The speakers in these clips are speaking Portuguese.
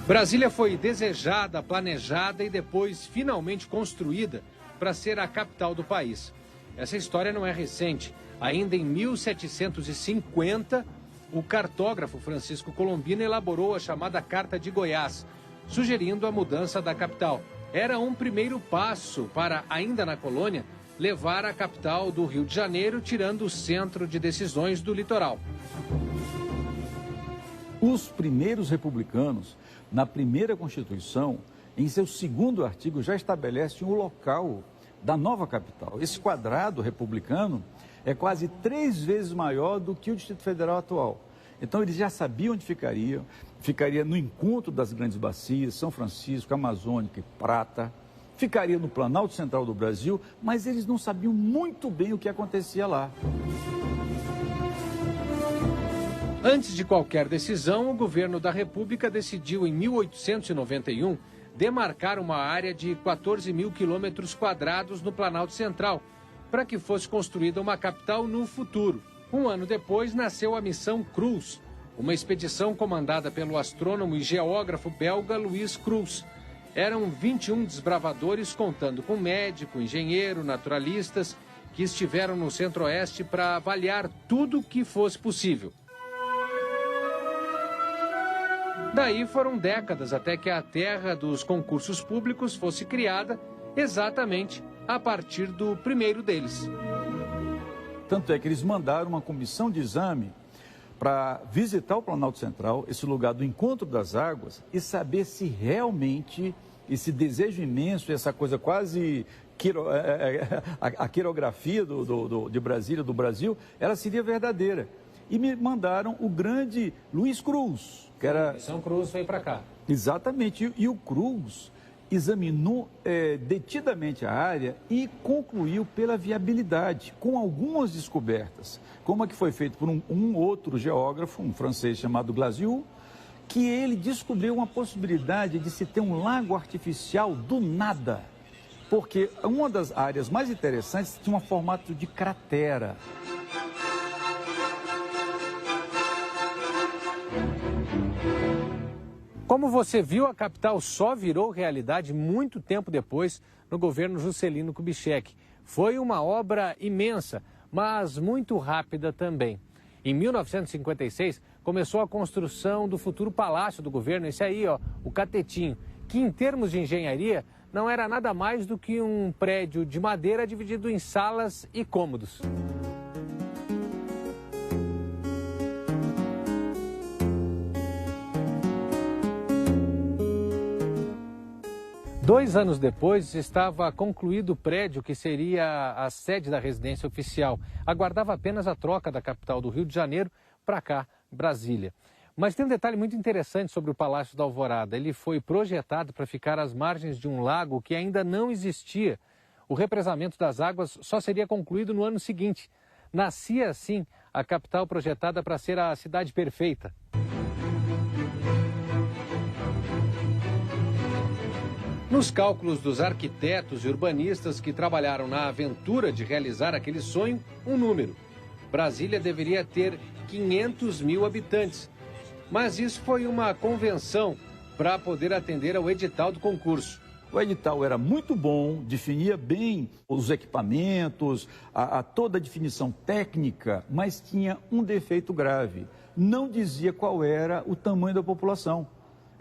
Brasília foi desejada, planejada e depois finalmente construída para ser a capital do país. Essa história não é recente. Ainda em 1750, o cartógrafo Francisco Colombino elaborou a chamada Carta de Goiás, sugerindo a mudança da capital. Era um primeiro passo para, ainda na colônia, levar a capital do Rio de Janeiro, tirando o centro de decisões do litoral. Os primeiros republicanos, na primeira Constituição, em seu 2º artigo, já estabelecem o local da nova capital. Esse quadrado republicano é quase 3 vezes maior do que o Distrito Federal atual. Então, eles já sabiam onde ficaria. Ficaria no encontro das grandes bacias, São Francisco, Amazônica e Prata. Ficaria no Planalto Central do Brasil, mas eles não sabiam muito bem o que acontecia lá. Antes de qualquer decisão, o governo da República decidiu, em 1891, demarcar uma área de 14 mil quilômetros quadrados no Planalto Central, para que fosse construída uma capital no futuro. Um ano depois, nasceu a Missão Cruz, uma expedição comandada pelo astrônomo e geógrafo belga Louis Cruz. Eram 21 desbravadores, contando com médico, engenheiro, naturalistas, que estiveram no Centro-Oeste para avaliar tudo o que fosse possível. Daí foram décadas até que a terra dos concursos públicos fosse criada exatamente a partir do primeiro deles. Tanto é que eles mandaram uma comissão de exame para visitar o Planalto Central, esse lugar do encontro das águas, e saber se realmente esse desejo imenso, essa coisa quase a quirografia de Brasília, do Brasil, ela seria verdadeira. E me mandaram o grande Luiz Cruz, que era... São Cruz veio para cá. Exatamente. E o Cruz examinou detidamente a área e concluiu pela viabilidade, com algumas descobertas, como a que foi feita por um outro geógrafo, um francês chamado Glasiou, que ele descobriu uma possibilidade de se ter um lago artificial do nada, porque uma das áreas mais interessantes tinha um formato de cratera. Como você viu, a capital só virou realidade muito tempo depois, no governo Juscelino Kubitschek. Foi uma obra imensa, mas muito rápida também. Em 1956, começou a construção do futuro palácio do governo, esse aí, ó, o Catetinho, que em termos de engenharia não era nada mais do que um prédio de madeira dividido em salas e cômodos. Dois anos depois, estava concluído o prédio que seria a sede da residência oficial. Aguardava apenas a troca da capital do Rio de Janeiro para cá, Brasília. Mas tem um detalhe muito interessante sobre o Palácio da Alvorada. Ele foi projetado para ficar às margens de um lago que ainda não existia. O represamento das águas só seria concluído no ano seguinte. Nascia, assim, a capital projetada para ser a cidade perfeita. Nos cálculos dos arquitetos e urbanistas que trabalharam na aventura de realizar aquele sonho, um número. Brasília deveria ter 500 mil habitantes. Mas isso foi uma convenção para poder atender ao edital do concurso. O edital era muito bom, definia bem os equipamentos, toda a definição técnica, mas tinha um defeito grave. Não dizia qual era o tamanho da população.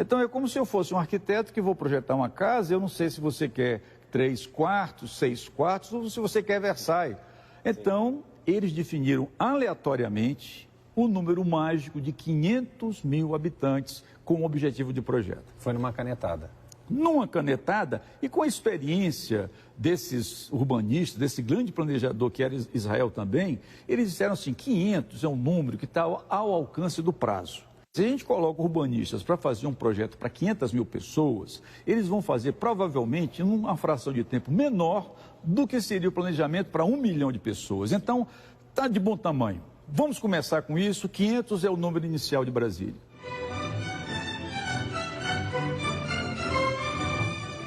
Então, é como se eu fosse um arquiteto que vou projetar uma casa, eu não sei se você quer 3 quartos, 6 quartos, ou se você quer Versailles. Então, eles definiram aleatoriamente o número mágico de 500 mil habitantes como objetivo de projeto. Foi numa canetada. Numa canetada e com a experiência desses urbanistas, desse grande planejador que era Israel também, eles disseram assim, 500 é um número que está ao alcance do prazo. Se a gente coloca urbanistas para fazer um projeto para 500 mil pessoas, eles vão fazer provavelmente numa fração de tempo menor do que seria o planejamento para 1 milhão de pessoas. Então, está de bom tamanho. Vamos começar com isso, 500 é o número inicial de Brasília.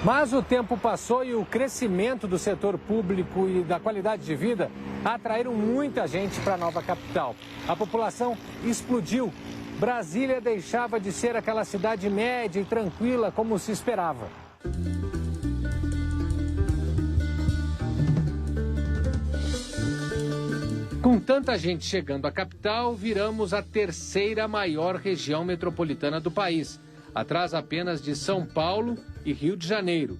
Mas o tempo passou e o crescimento do setor público e da qualidade de vida atraíram muita gente para a nova capital. A população explodiu. Brasília deixava de ser aquela cidade média e tranquila como se esperava. Com tanta gente chegando à capital, viramos a terceira maior região metropolitana do país, atrás apenas de São Paulo e Rio de Janeiro.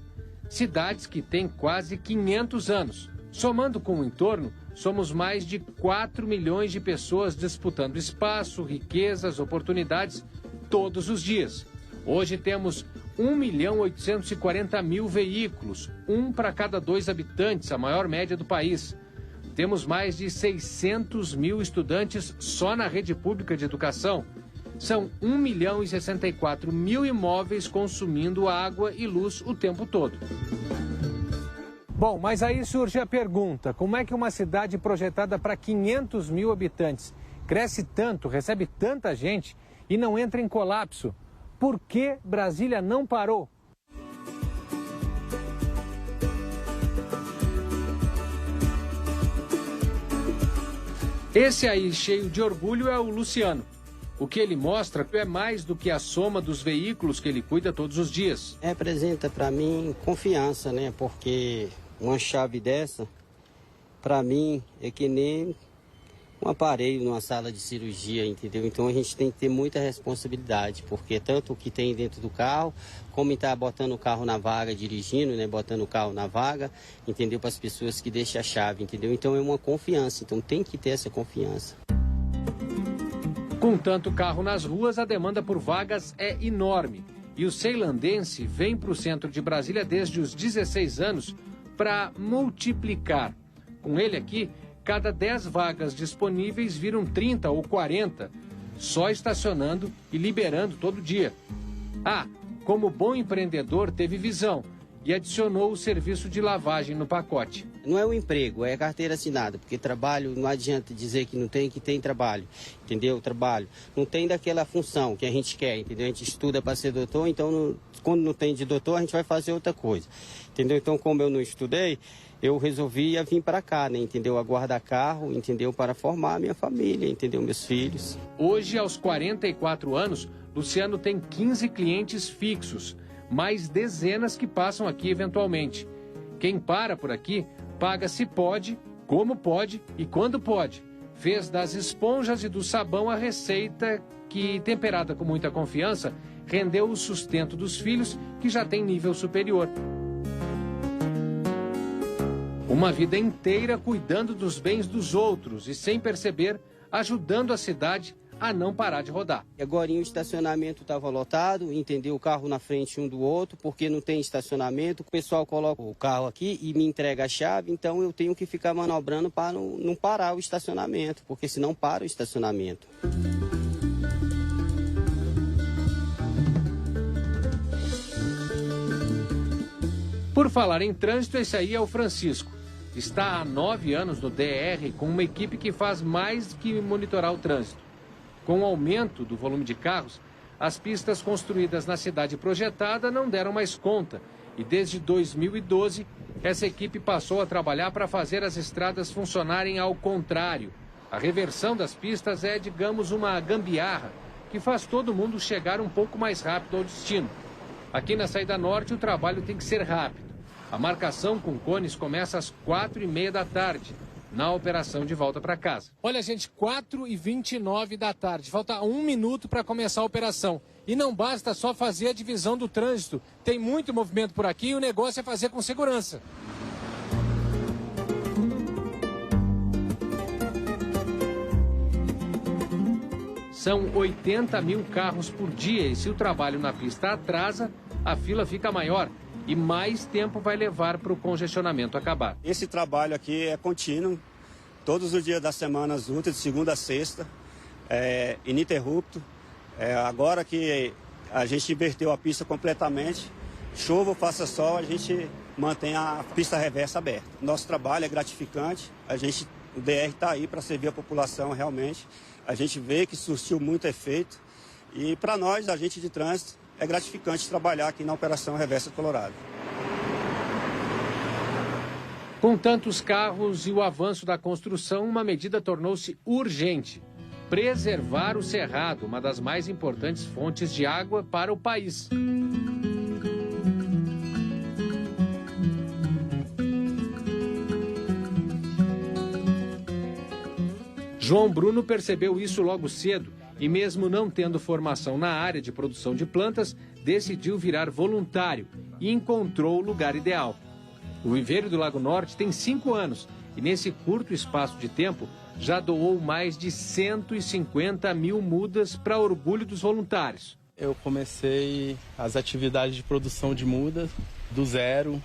Cidades que têm quase 500 anos. Somando com o entorno, somos mais de 4 milhões de pessoas disputando espaço, riquezas, oportunidades todos os dias. Hoje temos 1.840.000 veículos, um para cada 2 habitantes, a maior média do país. Temos mais de 600 mil estudantes só na rede pública de educação. São 1.064.000 imóveis consumindo água e luz o tempo todo. Bom, mas aí surge a pergunta, como é que uma cidade projetada para 500 mil habitantes cresce tanto, recebe tanta gente e não entra em colapso? Por que Brasília não parou? Esse aí, cheio de orgulho, é o Luciano. O que ele mostra é mais do que a soma dos veículos que ele cuida todos os dias. Representa para mim confiança, né? Porque uma chave dessa, para mim, é que nem um aparelho numa sala de cirurgia, entendeu? Então a gente tem que ter muita responsabilidade, porque tanto o que tem dentro do carro, como está botando o carro na vaga, dirigindo, né? Botando o carro na vaga, entendeu? Para as pessoas que deixam a chave, entendeu? Então é uma confiança, então tem que ter essa confiança. Com tanto carro nas ruas, a demanda por vagas é enorme. E o ceilandense vem para o centro de Brasília desde os 16 anos para multiplicar. Com ele aqui, cada 10 vagas disponíveis viram 30 ou 40, só estacionando e liberando todo dia. Ah, como bom empreendedor, teve visão e adicionou o serviço de lavagem no pacote. Não é um emprego, é carteira assinada, porque trabalho não adianta dizer que não tem, que tem trabalho, entendeu? Trabalho não tem daquela função que a gente quer, entendeu? A gente estuda para ser doutor, então quando não tem de doutor, a gente vai fazer outra coisa, entendeu? Então, como eu não estudei, eu resolvi vir para cá, né, entendeu? Aguardar carro, entendeu? Para formar a minha família, entendeu? Meus filhos. Hoje, aos 44 anos, Luciano tem 15 clientes fixos, mais dezenas que passam aqui eventualmente. Quem para por aqui, paga se pode, como pode e quando pode. Fez das esponjas e do sabão a receita que, temperada com muita confiança, rendeu o sustento dos filhos, que já têm nível superior. Uma vida inteira cuidando dos bens dos outros e, sem perceber, ajudando a cidade a não parar de rodar. Agora o estacionamento estava lotado, entendeu? O carro na frente um do outro, porque não tem estacionamento. O pessoal coloca o carro aqui e me entrega a chave, então eu tenho que ficar manobrando para não parar o estacionamento, porque senão para o estacionamento. Por falar em trânsito, esse aí é o Francisco. Está há 9 anos no DR com uma equipe que faz mais que monitorar o trânsito. Com o aumento do volume de carros, as pistas construídas na cidade projetada não deram mais conta. E desde 2012, essa equipe passou a trabalhar para fazer as estradas funcionarem ao contrário. A reversão das pistas é, digamos, uma gambiarra que faz todo mundo chegar um pouco mais rápido ao destino. Aqui na saída norte, o trabalho tem que ser rápido. A marcação com cones começa às 4h30 da tarde. Na operação de volta para casa. Olha, gente, 4h29 da tarde. Falta 1 minuto para começar a operação. E não basta só fazer a divisão do trânsito. Tem muito movimento por aqui e o negócio é fazer com segurança. São 80 mil carros por dia e se o trabalho na pista atrasa, a fila fica maior. E mais tempo vai levar para o congestionamento acabar. Esse trabalho aqui é contínuo, todos os dias da semana úteis, de segunda a sexta, ininterrupto. Agora que a gente inverteu a pista completamente, chova ou faça sol, a gente mantém a pista reversa aberta. Nosso trabalho é gratificante, o DR está aí para servir a população realmente. A gente vê que surtiu muito efeito e para nós, agente de trânsito, é gratificante trabalhar aqui na Operação Reversa Colorado. Com tantos carros e o avanço da construção, uma medida tornou-se urgente. preservar o cerrado, uma das mais importantes fontes de água para o país. João Bruno percebeu isso logo cedo e, mesmo não tendo formação na área de produção de plantas, decidiu virar voluntário e encontrou o lugar ideal. O Viveiro do Lago Norte tem 5 anos e, nesse curto espaço de tempo, já doou mais de 150 mil mudas para orgulho dos voluntários. Eu comecei as atividades de produção de mudas do zero.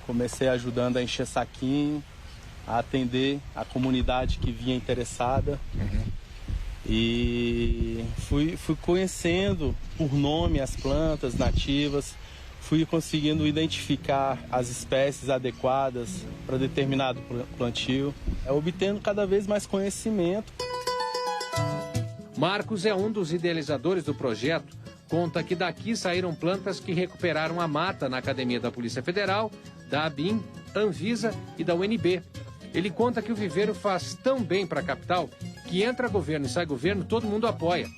Comecei ajudando a encher saquinho, a atender a comunidade que vinha interessada. E fui conhecendo por nome as plantas nativas, fui conseguindo identificar as espécies adequadas para determinado plantio, obtendo cada vez mais conhecimento. Marcos é um dos idealizadores do projeto. Conta que daqui saíram plantas que recuperaram a mata na Academia da Polícia Federal, da ABIN, Anvisa e da UNB. Ele conta que o viveiro faz tão bem para a capital que entra governo e sai governo, todo mundo apoia.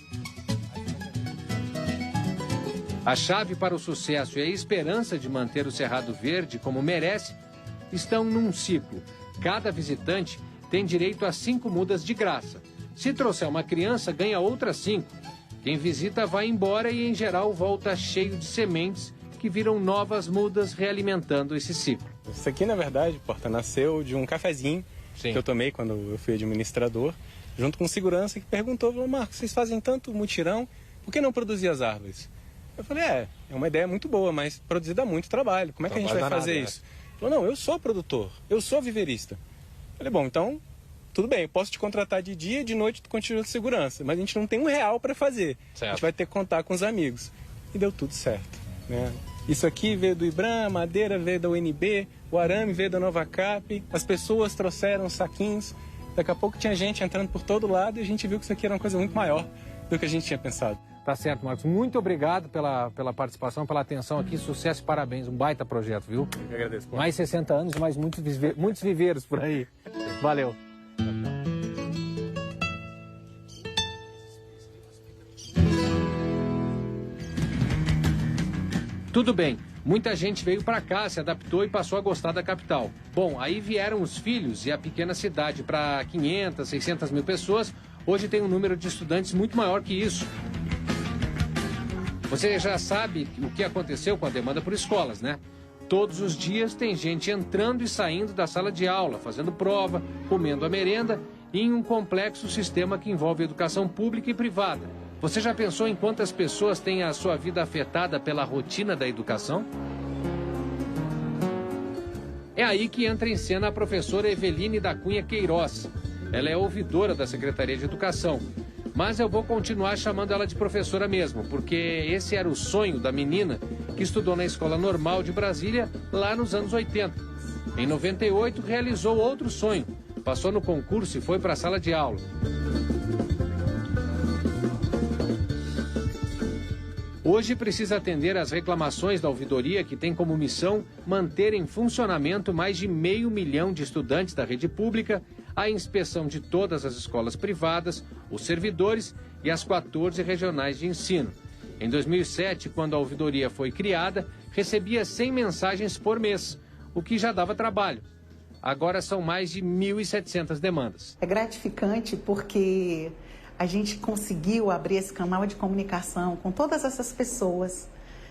A chave para o sucesso e a esperança de manter o Cerrado Verde como merece estão num ciclo. Cada visitante tem direito a 5 mudas de graça. Se trouxer uma criança, ganha outras 5. Quem visita vai embora e, em geral, volta cheio de sementes que viram novas mudas, realimentando esse ciclo. Isso aqui, na verdade, Porta, nasceu de um cafezinho que eu tomei quando eu fui administrador, junto com um segurança que perguntou, falou: Marcos, vocês fazem tanto mutirão, por que não produzir as árvores? Eu falei, é uma ideia muito boa, mas produzir dá muito trabalho, como é que a gente vai fazer isso? Ele falou, não, eu sou produtor, eu sou viveirista. Eu falei, bom, então, tudo bem, eu posso te contratar de dia e de noite tu continua de segurança, mas a gente não tem R$1 para fazer, certo. A gente vai ter que contar com os amigos. E deu tudo certo, né? Isso aqui veio do IBRAM, a madeira veio da UNB, o arame veio da Nova Cap, as pessoas trouxeram saquinhos, daqui a pouco tinha gente entrando por todo lado e a gente viu que isso aqui era uma coisa muito maior do que a gente tinha pensado. Tá certo, Marcos. Muito obrigado pela participação, pela atenção aqui. Sucesso e parabéns. Um baita projeto, viu? Eu que agradeço. Pô. Mais 60 anos e mais muitos viveiros por aí. Valeu. Tudo bem. Muita gente veio para cá, se adaptou e passou a gostar da capital. Bom, aí vieram os filhos e a pequena cidade para 500, 600 mil pessoas. Hoje tem um número de estudantes muito maior que isso. Você já sabe o que aconteceu com a demanda por escolas, né? Todos os dias tem gente entrando e saindo da sala de aula, fazendo prova, comendo a merenda, em um complexo sistema que envolve educação pública e privada. Você já pensou em quantas pessoas têm a sua vida afetada pela rotina da educação? É aí que entra em cena a professora Eveline da Cunha Queiroz. Ela é ouvidora da Secretaria de Educação. Mas eu vou continuar chamando ela de professora mesmo, porque esse era o sonho da menina que estudou na Escola Normal de Brasília lá nos anos 80. Em 98, realizou outro sonho. Passou no concurso e foi para a sala de aula. Hoje precisa atender às reclamações da ouvidoria, que tem como missão manter em funcionamento mais de 500 mil de estudantes da rede pública, a inspeção de todas as escolas privadas, os servidores e as 14 regionais de ensino. Em 2007, quando a ouvidoria foi criada, recebia 100 mensagens por mês, o que já dava trabalho. Agora são mais de 1.700 demandas. É gratificante porque a gente conseguiu abrir esse canal de comunicação com todas essas pessoas.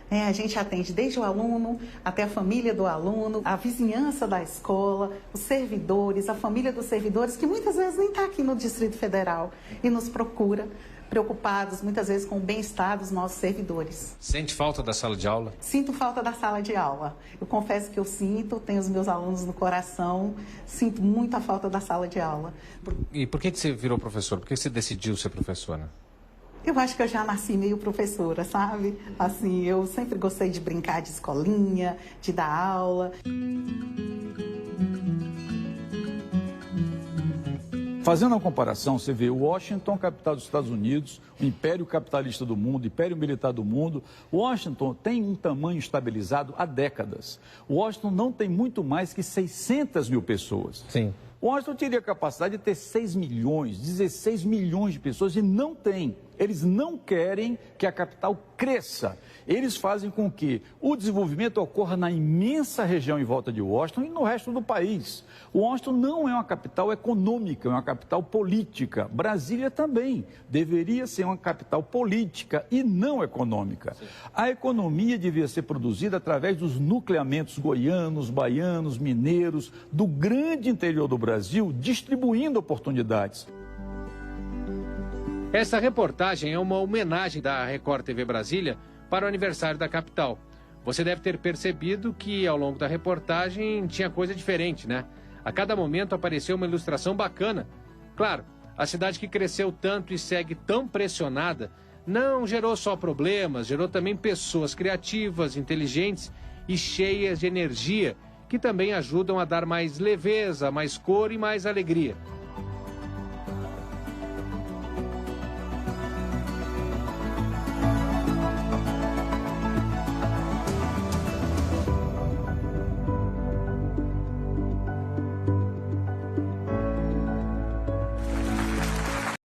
A gente atende desde o aluno até a família do aluno, a vizinhança da escola, os servidores, a família dos servidores, que muitas vezes nem está aqui no Distrito Federal e nos procura, preocupados muitas vezes com o bem-estar dos nossos servidores. Sente falta da sala de aula? Sinto falta da sala de aula. Eu confesso que eu sinto, tenho os meus alunos no coração, sinto muita falta da sala de aula. E por que você virou professor? Por que você decidiu ser professora? Eu acho que eu já nasci meio professora, sabe? Assim, eu sempre gostei de brincar de escolinha, de dar aula. Fazendo uma comparação, você vê Washington, capital dos Estados Unidos, o império capitalista do mundo, o império militar do mundo. Washington tem um tamanho estabilizado há décadas. Washington não tem muito mais que 600 mil pessoas. Sim. Washington teria a capacidade de ter 6 milhões, 16 milhões de pessoas e não tem. Eles não querem que a capital cresça. Eles fazem com que o desenvolvimento ocorra na imensa região em volta de Washington e no resto do país. Washington não é uma capital econômica, é uma capital política. Brasília também deveria ser uma capital política e não econômica. A economia devia ser produzida através dos nucleamentos goianos, baianos, mineiros, do grande interior do Brasil, distribuindo oportunidades. Essa reportagem é uma homenagem da Record TV Brasília para o aniversário da capital. Você deve ter percebido que ao longo da reportagem tinha coisa diferente, né? A cada momento apareceu uma ilustração bacana. Claro, a cidade que cresceu tanto e segue tão pressionada não gerou só problemas, gerou também pessoas criativas, inteligentes e cheias de energia, que também ajudam a dar mais leveza, mais cor e mais alegria.